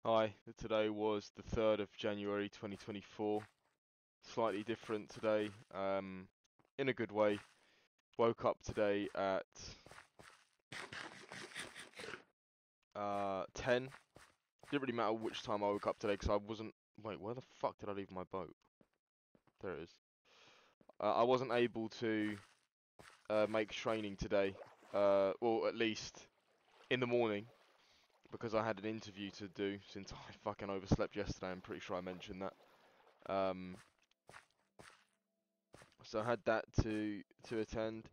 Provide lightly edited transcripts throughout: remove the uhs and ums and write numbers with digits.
Hi, today was the 3rd of January 2024. Slightly different today, in a good way. Woke up today at 10. Didn't really matter which time I woke up today because I wasn't. Wait, where the fuck did I leave my boat? There it is. I wasn't able to make training today, well, at least in the morning, because I had an interview to do since I fucking overslept yesterday. I'm pretty sure I mentioned that. Um, So I had that to attend,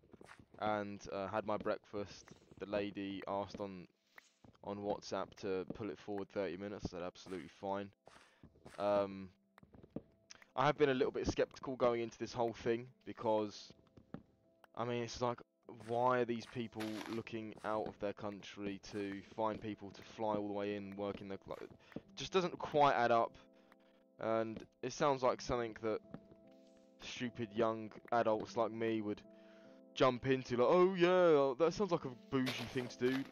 and had my breakfast. The lady asked on WhatsApp to pull it forward 30 minutes. I said absolutely fine. Um, I have been a little bit skeptical going into this whole thing because I mean it's like, why are these people looking out of their country to find people to fly all the way in, work in their, like, it just doesn't quite add up, and it sounds like something that stupid young adults like me would jump into, like, oh yeah, that sounds like a bougie thing to do.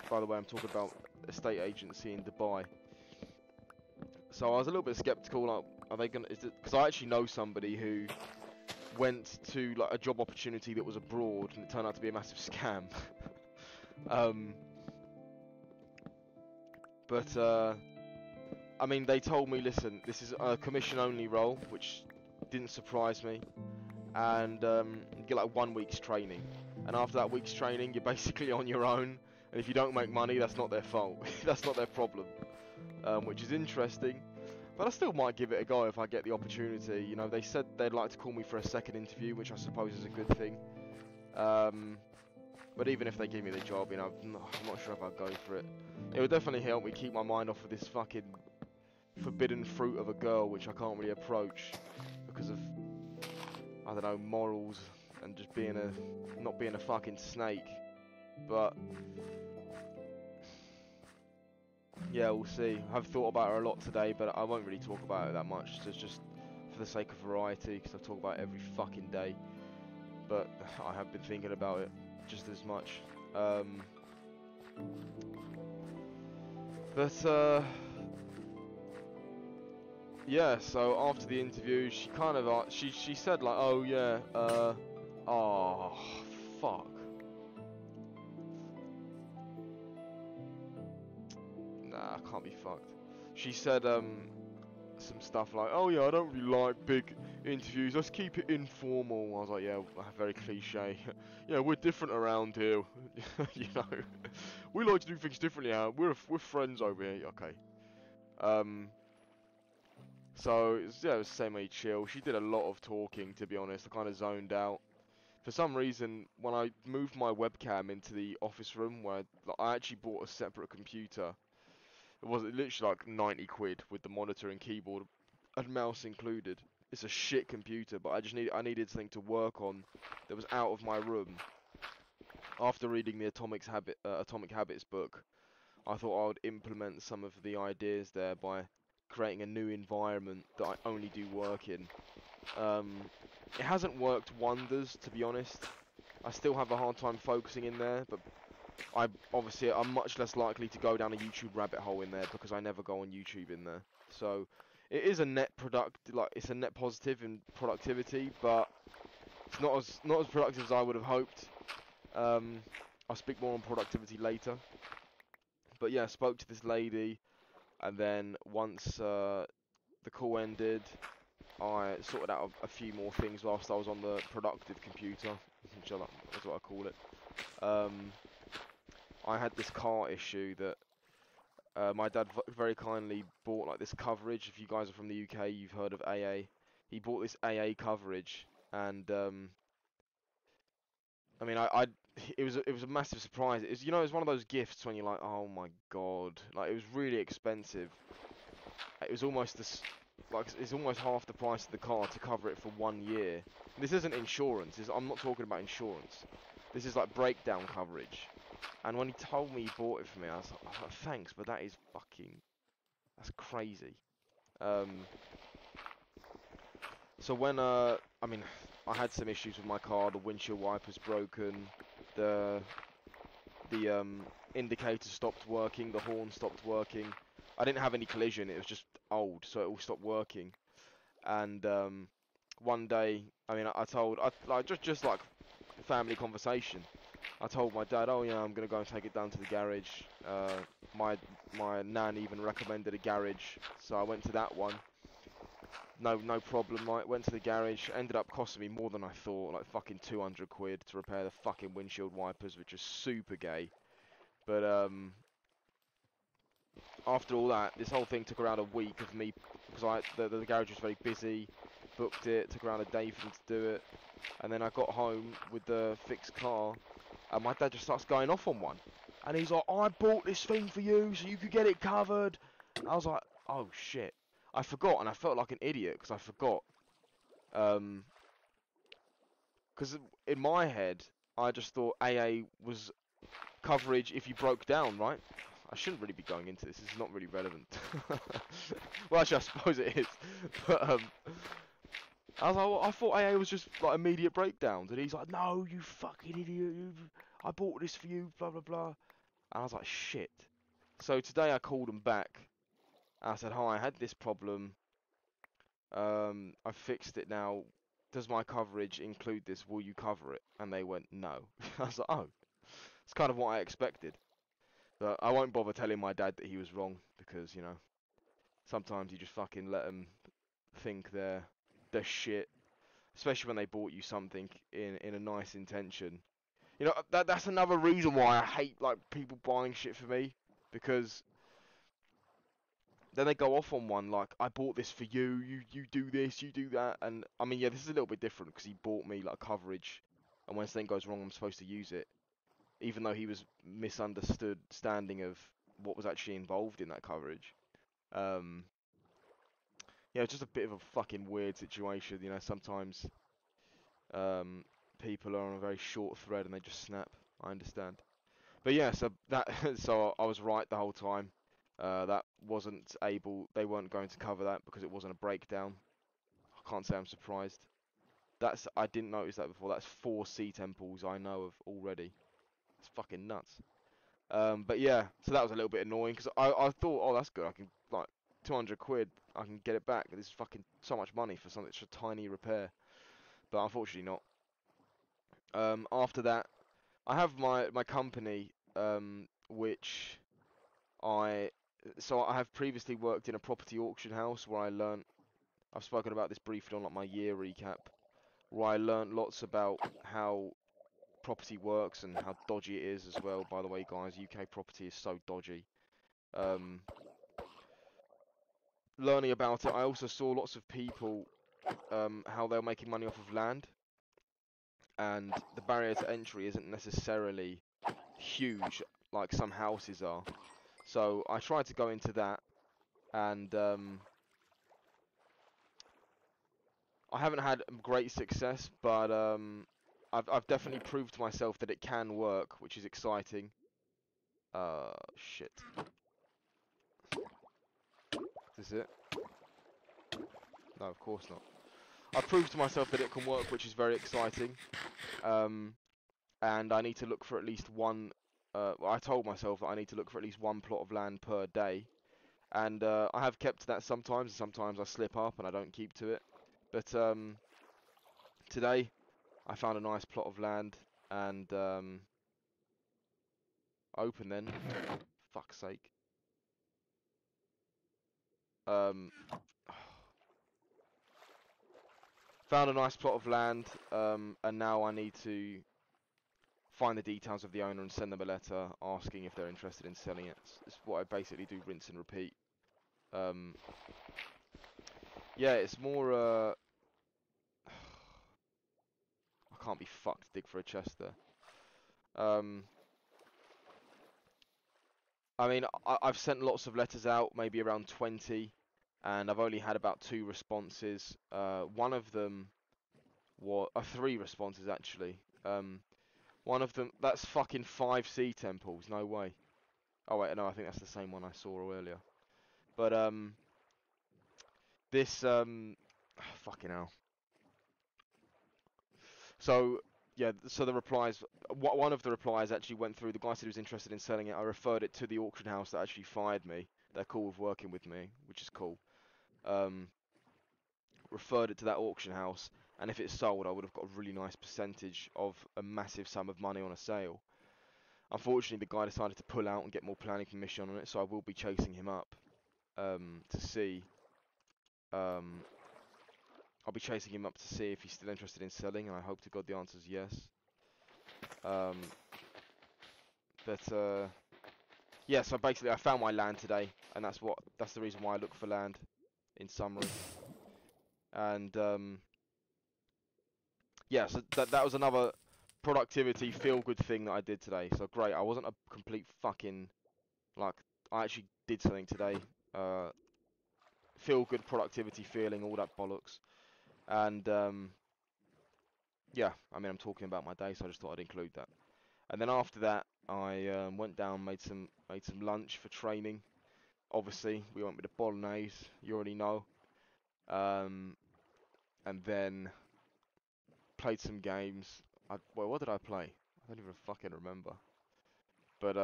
By the way, I'm talking about estate agency in Dubai. So I was a little bit skeptical, like, are they gonna, is it, because I actually know somebody who went to like a job opportunity that was abroad and it turned out to be a massive scam. um, but I mean, they told me, listen, this is a commission only role, which didn't surprise me, and you get like 1 week's training, and after that week's training you're basically on your own, and if you don't make money, that's not their fault. That's not their problem, which is interesting, but I still might give it a go if I get the opportunity. You know, they said they'd like to call me for a second interview, which I suppose is a good thing, but even if they give me the job, you know, I'm not sure if I'd go for it. It would definitely help me keep my mind off of this fucking forbidden fruit of a girl, which I can't really approach because of, I don't know, morals and just being not being a fucking snake. But yeah, we'll see. I've thought about her a lot today, but I won't really talk about it that much. So it's just for the sake of variety, because I talk about it every fucking day. But I have been thinking about it just as much. But yeah. So after the interview, she kind of she said like, oh yeah, oh fuck. Nah, I can't be fucked. She said some stuff like, oh yeah, I don't really like big interviews, let's keep it informal. I was like, yeah, very cliche. Yeah, we're different around here. You know, we like to do things differently. We're friends over here. Okay. Um. So yeah, it was semi chill. She did a lot of talking, to be honest. I kind of zoned out. For some reason, when I moved my webcam into the office room, where I actually bought a separate computer. It was literally like 90 quid with the monitor and keyboard and mouse included. It's a shit computer, but I needed something to work on that was out of my room. After reading the Atomic Habits book, I thought I would implement some of the ideas there by creating a new environment that I only do work in. It hasn't worked wonders, to be honest. I still have a hard time focusing in there, but I'm much less likely to go down a YouTube rabbit hole in there because I never go on YouTube in there. So it is a it's a net positive in productivity, but it's not as productive as I would have hoped. I'll speak more on productivity later. But yeah, I spoke to this lady, and then once the call ended, I sorted out a few more things whilst I was on the productive computer, which that's what I call it. Um, I had this car issue that my dad very kindly bought, like, this coverage. If you guys are from the UK, you've heard of AA. He bought this AA coverage, and I mean, it was a massive surprise. It was, you know, it was one of those gifts when you're like, oh my god, like, it was really expensive. It was almost like, it's almost half the price of the car to cover it for 1 year. This isn't insurance. I'm not talking about insurance. This is like breakdown coverage. And when he told me he bought it for me, I was like, oh, thanks, but that's crazy. Um, so when I mean, I had some issues with my car. The windshield wipers broken. The indicator stopped working. The horn stopped working. I didn't have any collision. It was just old, so it all stopped working. And one day, I mean, I told, like just like family conversation. I told my dad, oh yeah, I'm gonna go and take it down to the garage. My nan even recommended a garage, so I went to that one. No problem. I went to the garage. Ended up costing me more than I thought, like fucking 200 quid to repair the fucking windshield wipers, which is super gay. But after all that, this whole thing took around a week of me, because the garage was very busy. Booked it. Took around a day for me to do it, and then I got home with the fixed car, and my dad just starts going off on one, and he's like, "I bought this thing for you so you could get it covered." I was like, "Oh shit." I forgot, and I felt like an idiot because I forgot. Because in my head, I just thought AA was coverage if you broke down, right? I shouldn't really be going into this. This is not really relevant. Well, actually, I suppose it is. But I was like, well, I thought AA was just like immediate breakdowns, and he's like, "No, you fucking idiot! I bought this for you, blah blah blah." And I was like, "Shit." So today I called them back. And I said, "Hi, I had this problem. I fixed it now. Does my coverage include this? Will you cover it?" And they went, "No." I was like, "Oh, it's kind of what I expected." But I won't bother telling my dad that he was wrong because, you know, sometimes you just fucking let them think they're shit, especially when they bought you something in a nice intention. You know, that's another reason why I hate like people buying shit for me, because then they go off on one like, "I bought this for you. You do this, you do that." And I mean, yeah, this is a little bit different because he bought me like coverage, and when something goes wrong, I'm supposed to use it, even though he was misunderstood standing of what was actually involved in that coverage. Um, yeah, it's just a bit of a fucking weird situation. You know, sometimes um, people are on a very short thread and they just snap. I understand. But yeah, so that so I was right the whole time. That wasn't able. They weren't going to cover that because it wasn't a breakdown. I can't say I'm surprised. I didn't notice that before. That's 4 C-temples I know of already. It's fucking nuts. But yeah, so that was a little bit annoying because I thought, oh, that's good. I can like 200 quid. I can get it back. This is fucking so much money for something such a tiny repair. But unfortunately not. After that, I have my company, which I so I have previously worked in a property auction house where I learnt. I've spoken about this briefly on like my year recap, where I learnt lots about how property works and how dodgy it is as well. By the way, guys, UK property is so dodgy. Um, Learning about it, I also saw lots of people how they're making money off of land, and the barrier to entry isn't necessarily huge like some houses are. So I tried to go into that, and I haven't had great success, but I've definitely proved to myself that it can work, which is exciting. Shit. Is this it? No, of course not. I've proved to myself that it can work, which is very exciting. Um, and I need to look for at least one. Well, I told myself that I need to look for at least one plot of land per day, and I have kept to that sometimes. Sometimes I slip up and I don't keep to it. But today I found a nice plot of land, and open then. Fuck's sake. Um, Found a nice plot of land, and now I need to find the details of the owner and send them a letter asking if they're interested in selling it. It's what I basically do, rinse and repeat. Um, yeah, it's more. I can't be fucked to dig for a chest there. Um, I mean, I've sent lots of letters out, maybe around 20, and I've only had about 2 responses. One of them was 3 responses actually. One of them, that's fucking 5 C-temples, no way. Oh wait, no, I think that's the same one I saw earlier. But this fucking hell. So yeah, so the replies, one of the replies actually went through. The guy said he was interested in selling it. I referred it to the auction house that actually fired me, they're cool with working with me, which is cool. Referred it to that auction house, and if it sold, I would have got a really nice percentage of a massive sum of money on a sale. Unfortunately, the guy decided to pull out and get more planning permission on it, so I will be chasing him up to see. I'll be chasing him up to see if he's still interested in selling, and I hope to God the answer is yes. Yeah, so basically I found my land today, and that's the reason why I look for land, in summary. And yeah, so that was another productivity feel-good thing that I did today. So great, I wasn't a complete fucking, like, I actually did something today. Feel-good productivity feeling, all that bollocks. And yeah, I mean, I'm talking about my day, so I just thought I'd include that. And then after that, I went down, made some lunch for training. Obviously, we went with the bolognese, you already know. And then played some games. Well, what did I play? I don't even fucking remember. But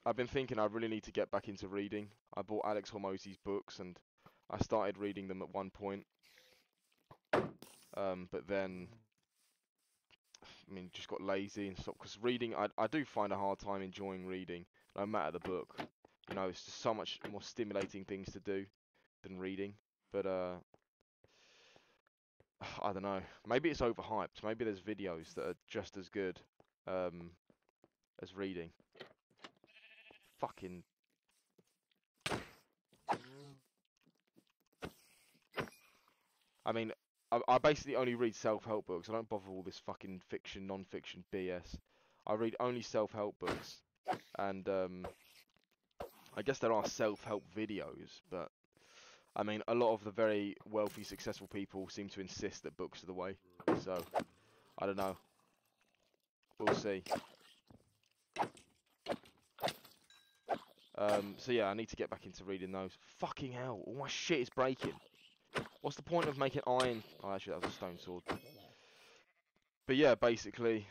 I've been thinking I really need to get back into reading. I bought Alex Hormozi's books and I started reading them at one point. But then, I mean, just got lazy and stopped. Because reading, I do find a hard time enjoying reading, no matter the book. You know, it's just so much more stimulating things to do than reading. But I don't know. Maybe it's overhyped. Maybe there's videos that are just as good as reading. Fucking. I mean, I basically only read self-help books. I don't bother all this fucking fiction, non-fiction BS. I read only self-help books, and I guess there are self-help videos, but I mean, a lot of the very wealthy, successful people seem to insist that books are the way. So, I don't know. We'll see. So yeah, I need to get back into reading those. Fucking hell, all my shit is breaking. What's the point of making iron? Oh, actually, that was a stone sword. But yeah, basically,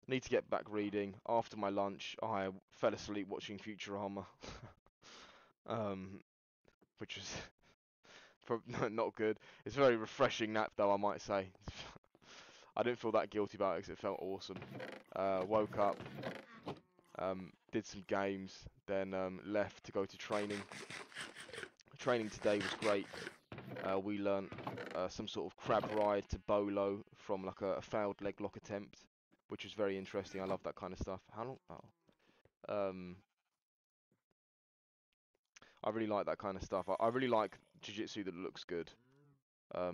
need to get back reading. After my lunch, I fell asleep watching Futurama. Which was not good. It's a very refreshing nap, though, I might say. I didn't feel that guilty about it because it felt awesome. Woke up, did some games, then left to go to training. Training today was great. We learnt some sort of crab ride to Bolo from like a failed leg lock attempt, which was very interesting. I love that kind of stuff. How long? Oh. I really like that kind of stuff. I really like jiu-jitsu that looks good.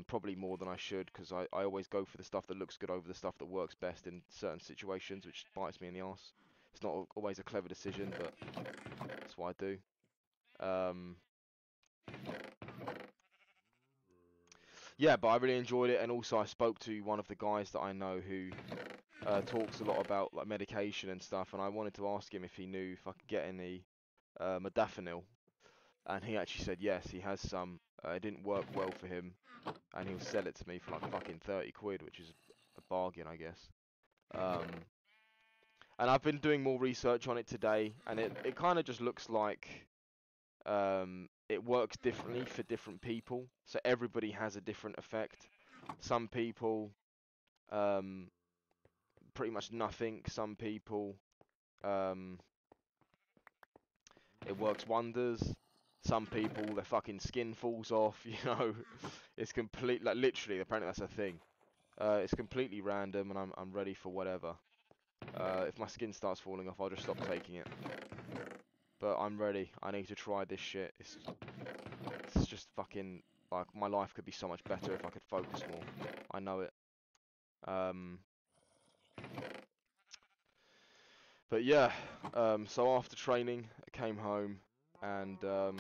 Probably more than I should, because I always go for the stuff that looks good over the stuff that works best in certain situations, which bites me in the ass. It's not always a clever decision, but that's what I do. Yeah, but I really enjoyed it, and also I spoke to one of the guys that I know who talks a lot about like medication and stuff, and I wanted to ask him if he knew if I could get any modafinil, and he actually said yes, he has some. It didn't work well for him, and he'll sell it to me for like fucking 30 quid, which is a bargain, I guess. And I've been doing more research on it today, and it kind of just looks like it works differently for different people. So everybody has a different effect. Some people, pretty much nothing. Some people, um, it works wonders. Some people, their fucking skin falls off, you know. It's complete, like literally, apparently that's a thing. It's completely random, and I'm ready for whatever. If my skin starts falling off, I'll just stop taking it. But I'm ready. I need to try this shit. It's just fucking, like, my life could be so much better if I could focus more. I know it. But yeah, so after training, I came home and what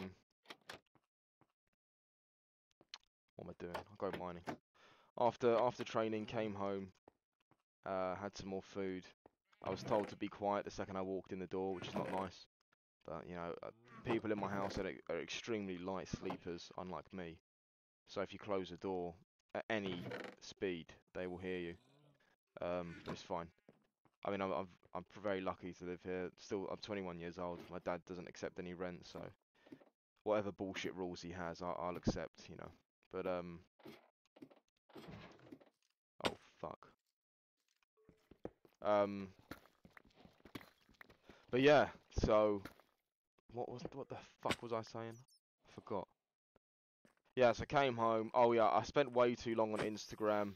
am I doing? I'll go mining. After training, came home, had some more food. I was told to be quiet the second I walked in the door, which is not nice. But you know, people in my house are extremely light sleepers, unlike me. So if you close the door at any speed, they will hear you. But it's fine. I mean, I'm very lucky to live here. Still, I'm 21 years old. My dad doesn't accept any rent, so whatever bullshit rules he has, I'll accept, you know. But oh fuck. Um, but yeah. So what the fuck was I saying? I forgot. Yeah, so I came home. Oh yeah, I spent way too long on Instagram.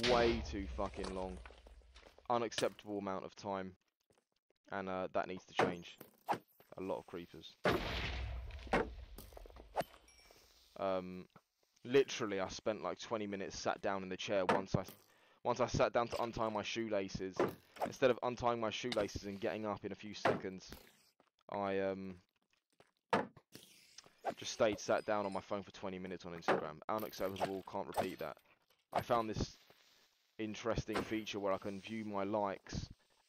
Way too fucking long. Unacceptable amount of time. And that needs to change. A lot of creepers. Literally, I spent like 20 minutes sat down in the chair once I sat down to untie my shoelaces. Instead of untying my shoelaces and getting up in a few seconds, I just stayed sat down on my phone for 20 minutes on Instagram. Unacceptable, can't repeat that. I found this interesting feature where I can view my likes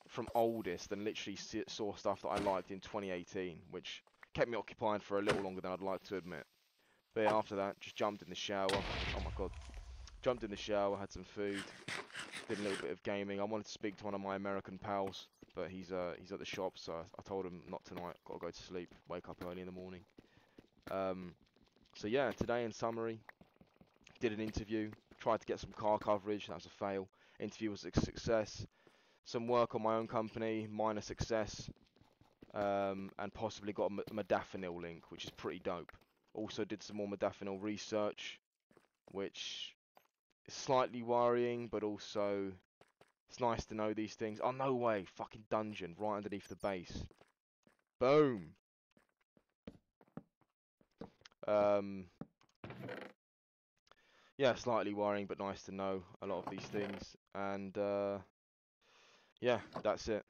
from oldest and literally saw stuff that I liked in 2018, which kept me occupied for a little longer than I'd like to admit. But yeah, after that, just jumped in the shower. Oh my god. Jumped in the shower, had some food, did a little bit of gaming. I wanted to speak to one of my American pals, but he's at the shop, so I told him not tonight. Got to go to sleep. Wake up early in the morning. So yeah, today in summary, did an interview. Tried to get some car coverage. That was a fail. Interview was a success. Some work on my own company, minor success. And possibly got a modafinil link, which is pretty dope. Also did some more modafinil research, which is slightly worrying, but also it's nice to know these things. Oh, no way. Fucking dungeon right underneath the base. Boom. Um, yeah, slightly worrying, but nice to know a lot of these things. And yeah, that's it.